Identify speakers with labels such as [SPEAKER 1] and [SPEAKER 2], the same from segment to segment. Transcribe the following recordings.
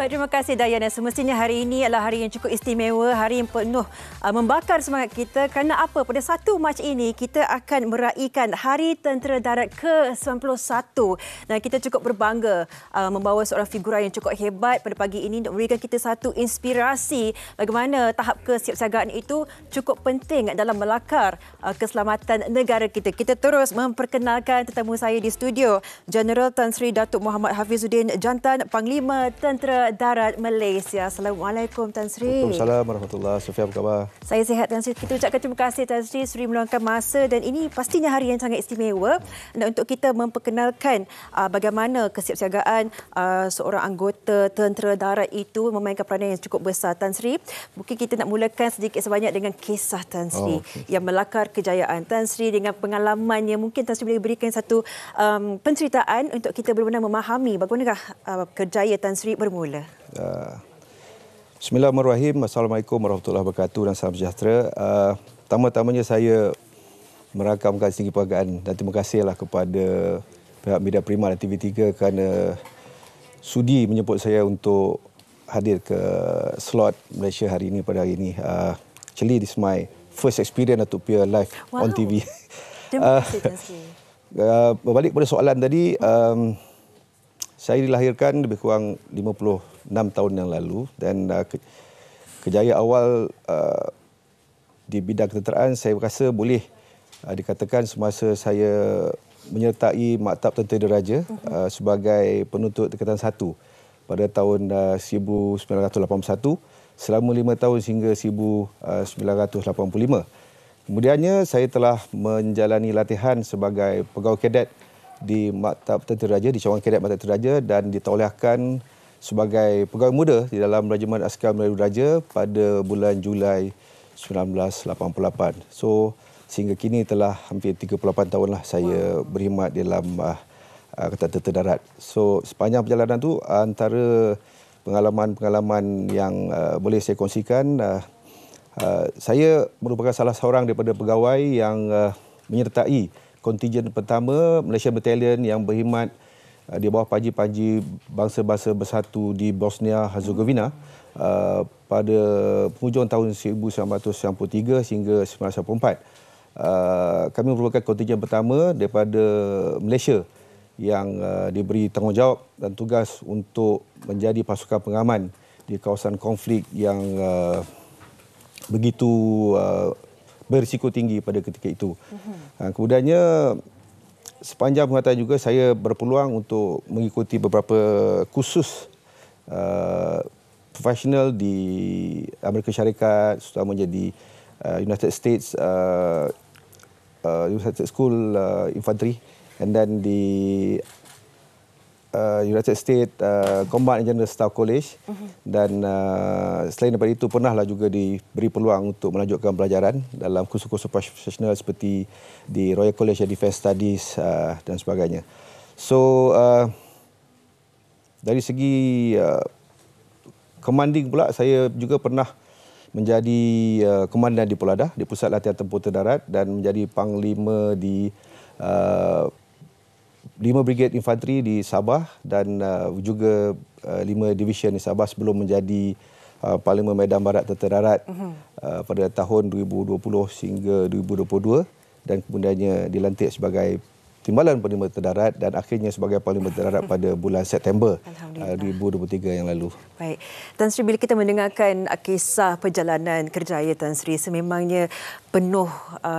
[SPEAKER 1] Baik, terima kasih Dayana. Semestinya hari ini adalah hari yang cukup istimewa, hari yang penuh membakar semangat kita. Kerana apa? Pada 1 Mac ini kita akan meraihkan Hari Tentera Darat ke-91. Dan kita cukup berbangga membawa seorang figura yang cukup hebat pada pagi ini untuk memberikan kita satu inspirasi bagaimana tahap kesiapsiagaan itu cukup penting dalam melakar keselamatan negara kita. Kita terus memperkenalkan tetamu saya di studio, Jeneral Tan Sri Datuk Muhammad Hafizuddin Jantan, Panglima Tentera Darat Malaysia. Assalamualaikum Tan Sri.
[SPEAKER 2] Waalaikumsalam warahmatullahi. Sofia, apa khabar?
[SPEAKER 1] Saya sihat Tan Sri. Kita ucapkan terima kasih Tan Sri sudi meluangkan masa, dan ini pastinya hari yang sangat istimewa untuk kita memperkenalkan bagaimana kesiapsiagaan seorang anggota Tentera Darat itu memainkan peranan yang cukup besar. Tan Sri, mungkin kita nak mulakan sedikit sebanyak dengan kisah Tan Sri yang melakar kejayaan. Tan Sri dengan pengalamannya, mungkin Tan Sri boleh berikan satu penceritaan untuk kita benar-benar memahami bagaimana kerjaya Tan Sri bermula.
[SPEAKER 2] Bismillahirrahmanirrahim. Assalamualaikum warahmatullahi wabarakatuh dan salam sejahtera. Pertama-tamanya saya merakamkan setinggi penghargaan dan terima kasihlah kepada pihak Media Prima dan TV3 kerana sudi menjemput saya untuk hadir ke slot Malaysia hari ini pada hari ini. Actually, this is my first experience to appear live on TV.
[SPEAKER 1] Terima kasih Tan Sri.
[SPEAKER 2] Berbalik pada soalan tadi, saya dilahirkan lebih kurang 56 tahun yang lalu dan kejayaan awal di bidang ketenteraan saya rasa boleh dikatakan semasa saya menyertai Maktab Tentera Diraja sebagai penuntut tingkatan 1 pada tahun 1981 selama 5 tahun hingga 1985. Kemudiannya saya telah menjalani latihan sebagai pegawai kadet di Maktab Tentera Diraja, di cawangan kadet Maktab Tentera Diraja, dan ditauliahkan sebagai pegawai muda di dalam Regimen Askar Melayu Diraja pada bulan Julai 1988. So, sehingga kini telah hampir 38 tahunlah saya berkhidmat di dalam Angkatan Tentera Darat. So, sepanjang perjalanan tu antara pengalaman-pengalaman yang boleh saya kongsikan, saya merupakan salah seorang daripada pegawai yang menyertai kontingen pertama Malaysian Battalion yang berkhidmat di bawah panji-panji bangsa-bangsa bersatu di Bosnia Herzegovina pada penghujung tahun 1993 hingga 1994. Kami merupakan kontingen pertama daripada Malaysia yang diberi tanggungjawab dan tugas untuk menjadi pasukan pengaman di kawasan konflik yang begitu berisiko tinggi pada ketika itu. Kemudiannya sepanjang pengetahuan juga saya berpeluang untuk mengikuti beberapa kursus profesional di Amerika Syarikat, terutamanya di United States United School Infantry, and then di United States Combat General Staff College, dan selain daripada itu pernahlah juga diberi peluang untuk melanjutkan pelajaran dalam kursus-kursus profesional seperti di Royal College of Defence Studies dan sebagainya. So dari segi commanding pula, saya juga pernah menjadi komandan di Poladah, di Pusat Latihan Tempur Darat, dan menjadi panglima di 5 Brigade Infanteri di Sabah dan juga 5 Division di Sabah sebelum menjadi Panglima Medan Barat Tentera Darat pada tahun 2020 hingga 2022, dan kemudiannya dilantik sebagai Timbalan Panglima Tentera Darat dan akhirnya sebagai Panglima Tentera Darat pada bulan September 2023 yang lalu.
[SPEAKER 1] Baik. Tan Sri, bila kita mendengarkan kisah perjalanan kerjaya Tan Sri, sememangnya penuh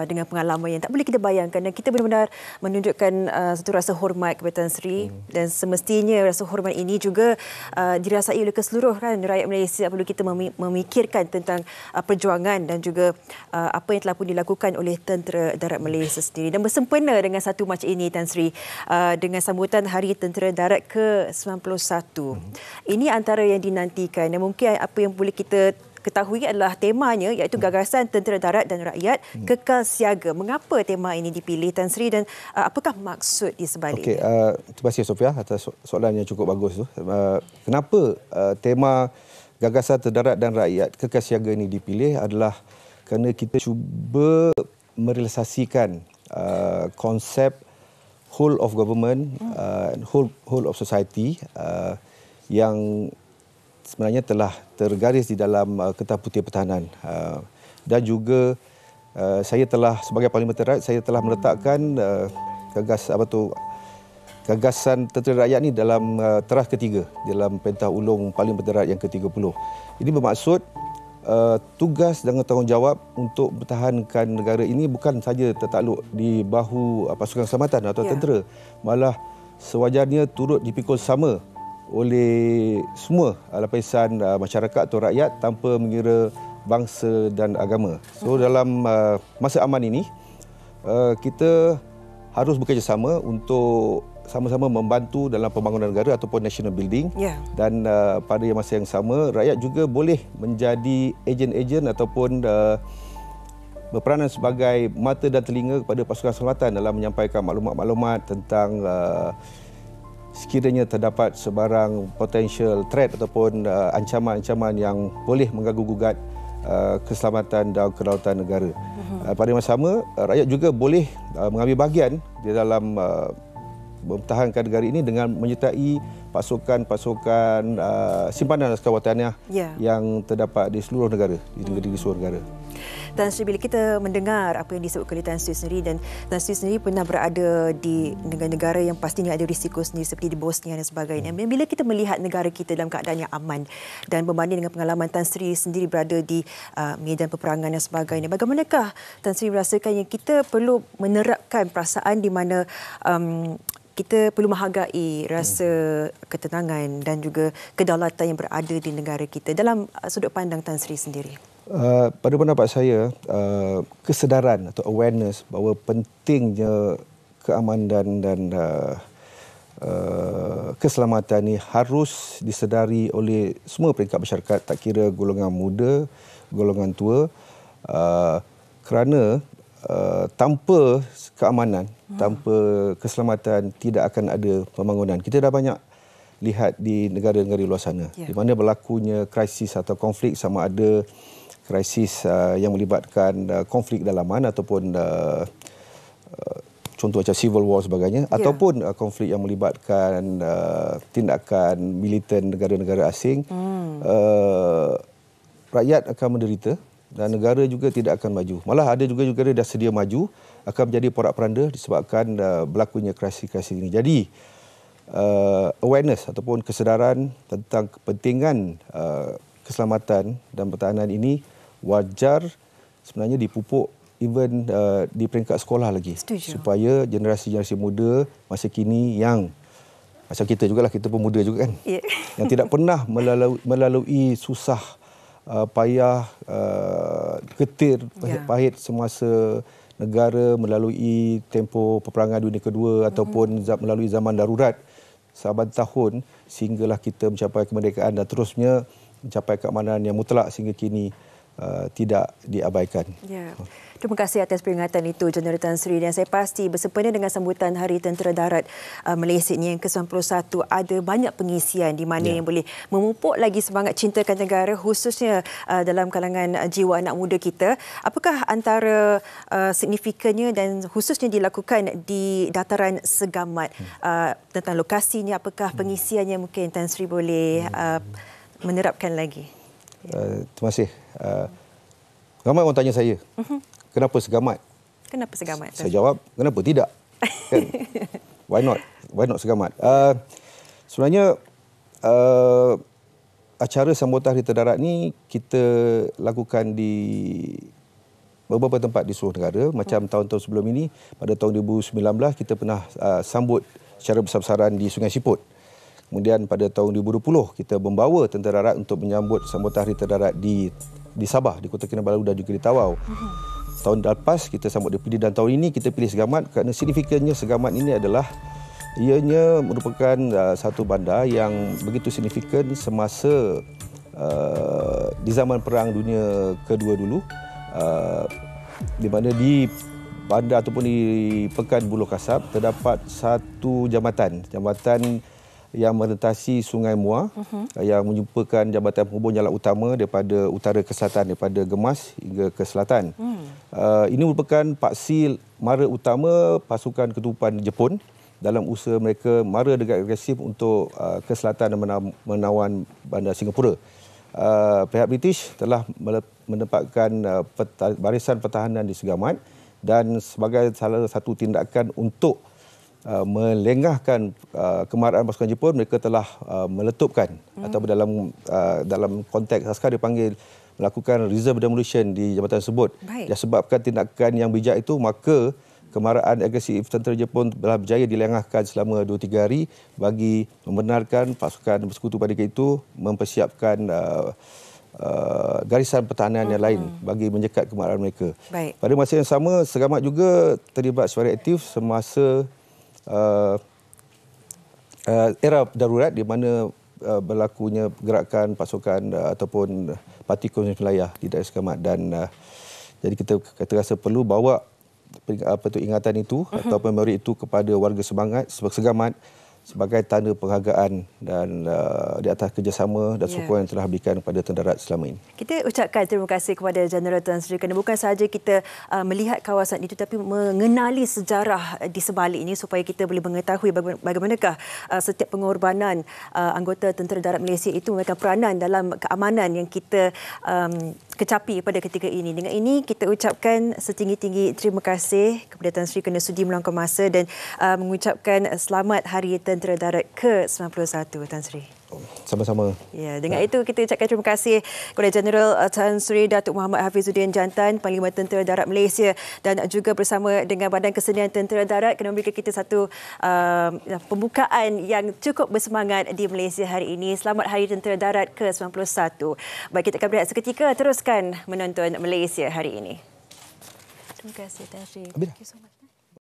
[SPEAKER 1] dengan pengalaman yang tak boleh kita bayangkan, dan kita benar-benar menunjukkan satu rasa hormat kepada Tan Sri, dan semestinya rasa hormat ini juga dirasai oleh keseluruhan rakyat Malaysia. Perlu kita memikirkan tentang perjuangan dan juga apa yang telah pun dilakukan oleh Tentera Darat Malaysia sendiri, dan bersempena dengan 1 Mac ini Tan Sri dengan sambutan Hari Tentera Darat ke-91. Ini antara yang dinantikan, dan mungkin apa yang boleh kita ketahui adalah temanya, iaitu gagasan Tentera Darat dan Rakyat kekal siaga. Mengapa tema ini dipilih Tan Sri, dan apakah maksud di sebaliknya?
[SPEAKER 2] Terima kasih Sofia atas soalan yang cukup bagus tu. Kenapa tema gagasan Tentera Darat dan Rakyat kekal siaga ini dipilih adalah kerana kita cuba merealisasikan konsep whole of government, whole of society yang sebenarnya telah tergaris di dalam Kertas Putih Pertahanan. Dan juga saya telah sebagai Parliamentary Right, saya telah meletakkan gagasan Tentera Rakyat ni dalam terah ketiga dalam Perintah Ulung Parliamentary Right yang ke-30. Ini bermaksud tugas dan tanggungjawab untuk mempertahankan negara ini bukan saja tertakluk di bahu pasukan keselamatan atau tentera, malah sewajarnya turut dipikul sama oleh semua lapisan masyarakat atau rakyat tanpa mengira bangsa dan agama. So dalam masa aman ini kita harus bekerjasama untuk sama-sama membantu dalam pembangunan negara ataupun national building. Dan pada masa yang sama, rakyat juga boleh menjadi ejen-ejen ataupun berperanan sebagai mata dan telinga kepada pasukan keselamatan dalam menyampaikan maklumat-maklumat tentang sekiranya terdapat sebarang potential threat ataupun ancaman-ancaman yang boleh mengganggu-gugat keselamatan dan kedaulatan negara. Pada masa sama, rakyat juga boleh mengambil bahagian di dalam mempertahankan negara ini dengan menyertai pasukan-pasukan simpanan askar wataniah yang terdapat di seluruh negara, di seluruh negara.
[SPEAKER 1] Tan Sri, bila kita mendengar apa yang disebutkan oleh Tan Sri sendiri, dan Tan Sri sendiri pernah berada di negara-negara yang pastinya ada risiko sendiri seperti di Bosnia dan sebagainya. Bila kita melihat negara kita dalam keadaan yang aman dan berbanding dengan pengalaman Tan Sri sendiri berada di medan peperangan dan sebagainya, bagaimanakah Tan Sri merasakan yang kita perlu menerapkan perasaan di mana kita perlu menghargai rasa ketenangan dan juga kedaulatan yang berada di negara kita dalam sudut pandang Tan Sri sendiri?
[SPEAKER 2] Pada pendapat saya, kesedaran atau awareness bahawa pentingnya keamanan dan keselamatan ini harus disedari oleh semua peringkat masyarakat, tak kira golongan muda, golongan tua, kerana tanpa keamanan, tanpa keselamatan tidak akan ada pembangunan. Kita dah banyak lihat di negara-negara luar sana di mana berlakunya krisis atau konflik, sama ada krisis yang melibatkan konflik dalaman ataupun contoh macam civil war sebagainya, ataupun konflik yang melibatkan tindakan militan negara-negara asing. Rakyat akan menderita dan negara juga tidak akan maju. Malah ada juga negara dah sedia maju akan menjadi porak-poranda disebabkan berlakunya krisis-krisis ini. Jadi awareness ataupun kesedaran tentang kepentingan keselamatan dan pertahanan ini wajar sebenarnya dipupuk even di peringkat sekolah lagi. Setuju. Supaya generasi-generasi muda masa kini yang macam kita jugalah, kita pemuda juga kan, yang tidak pernah melalui susah payah, getir, pahit semasa negara melalui tempoh peperangan dunia kedua ataupun melalui zaman darurat saban tahun sehinggalah kita mencapai kemerdekaan dan terusnya mencapai keamanan yang mutlak sehingga kini tidak diabaikan.
[SPEAKER 1] Terima kasih atas peringatan itu, Jeneral Tan Sri, dan saya pasti bersempena dengan sambutan Hari Tentera Darat Malaysia ini yang ke-91 ada banyak pengisian di mana yang boleh memupuk lagi semangat cintakan negara khususnya dalam kalangan jiwa anak muda kita. Apakah antara signifikannya dan khususnya dilakukan di dataran Segamat tentang lokasinya, apakah pengisiannya mungkin Tan Sri boleh menerapkan lagi?
[SPEAKER 2] Terima kasih. Ramai orang tanya saya, kenapa Segamat?
[SPEAKER 1] Kenapa Segamat?
[SPEAKER 2] Saya jawab, kenapa tidak? Kan? Why not? Why not Segamat? Sebenarnya acara sambutan Hari Tentera Darat ni kita lakukan di beberapa tempat di seluruh negara. Macam tahun-tahun sebelum ini, pada tahun 2019 kita pernah sambut secara besar-besaran di Sungai Siput. Kemudian pada tahun 2020 kita membawa Tentera Darat untuk menyambut sambutan Hari Tentera Darat di Sabah, di Kota Kinabalu dan juga di Tawau. Tahun lepas kita sambut di PD dan tahun ini kita pilih Segamat kerana signifikannya Segamat ini adalah ianya merupakan satu bandar yang begitu signifikan semasa di zaman Perang Dunia Kedua dulu, di mana di bandar ataupun di Pekan Buloh Kasab terdapat satu jambatan yang merentasi Sungai Muar, yang menjumpakan jambatan penghubung jalan utama daripada utara ke selatan, daripada Gemas hingga ke selatan. Ini merupakan paksi mara utama pasukan ketupan Jepun dalam usaha mereka mara dengan agresif untuk ke selatan dan menawan bandar Singapura. Pihak British telah menempatkan barisan pertahanan di Segamat dan sebagai salah satu tindakan untuk melengahkan kemarahan pasukan Jepun, mereka telah meletupkan atau dalam konteks askar dipanggil melakukan reserve demolition di jambatan tersebut. Disebabkan tindakan yang bijak itu, maka kemarahan agresif tentera Jepun telah berjaya dilengahkan selama 2-3 hari bagi membenarkan pasukan bersekutu pada ketika itu mempersiapkan garisan pertahanan yang lain bagi menjekat kemarahan mereka. Pada masa yang sama, Segamat juga terlibat secara aktif semasa era darurat di mana berlakunya gerakan pasukan ataupun parti komunis wilayah di daerah Segamat, dan jadi kita rasa perlu bawa ingatan itu atau memori itu kepada warga Segamat sebagai tanda penghargaan dan di atas kerjasama dan sokongan yang telah diberikan kepada tentera darat selama ini.
[SPEAKER 1] Kita ucapkan terima kasih kepada Jeneral Tan Sri kerana bukan sahaja kita melihat kawasan itu tapi mengenali sejarah di sebaliknya supaya kita boleh mengetahui bagaimanakah setiap pengorbanan anggota tentera darat Malaysia itu memberikan peranan dalam keamanan yang kita kecapi pada ketika ini. Dengan ini kita ucapkan setinggi-tinggi terima kasih kepada Tan Sri kerana sudi meluangkan masa dan mengucapkan selamat Hari Tentera Darat ke-91, Tan Sri.
[SPEAKER 2] Sama-sama.
[SPEAKER 1] Ya, dengan itu kita ucapkan terima kasih kepada Jeneral Tan Sri Datuk Muhammad Hafizuddin Jantan, Panglima Tentera Darat Malaysia, dan juga bersama dengan Badan Kesenian Tentera Darat kerana memberikan kita satu pembukaan yang cukup bersemangat di Malaysia hari ini. Selamat Hari Tentera Darat ke-91. Baik, kita akan berehat seketika, teruskan menonton Malaysia hari ini. Terima kasih, Tan Sri.
[SPEAKER 2] Thank
[SPEAKER 1] you so much.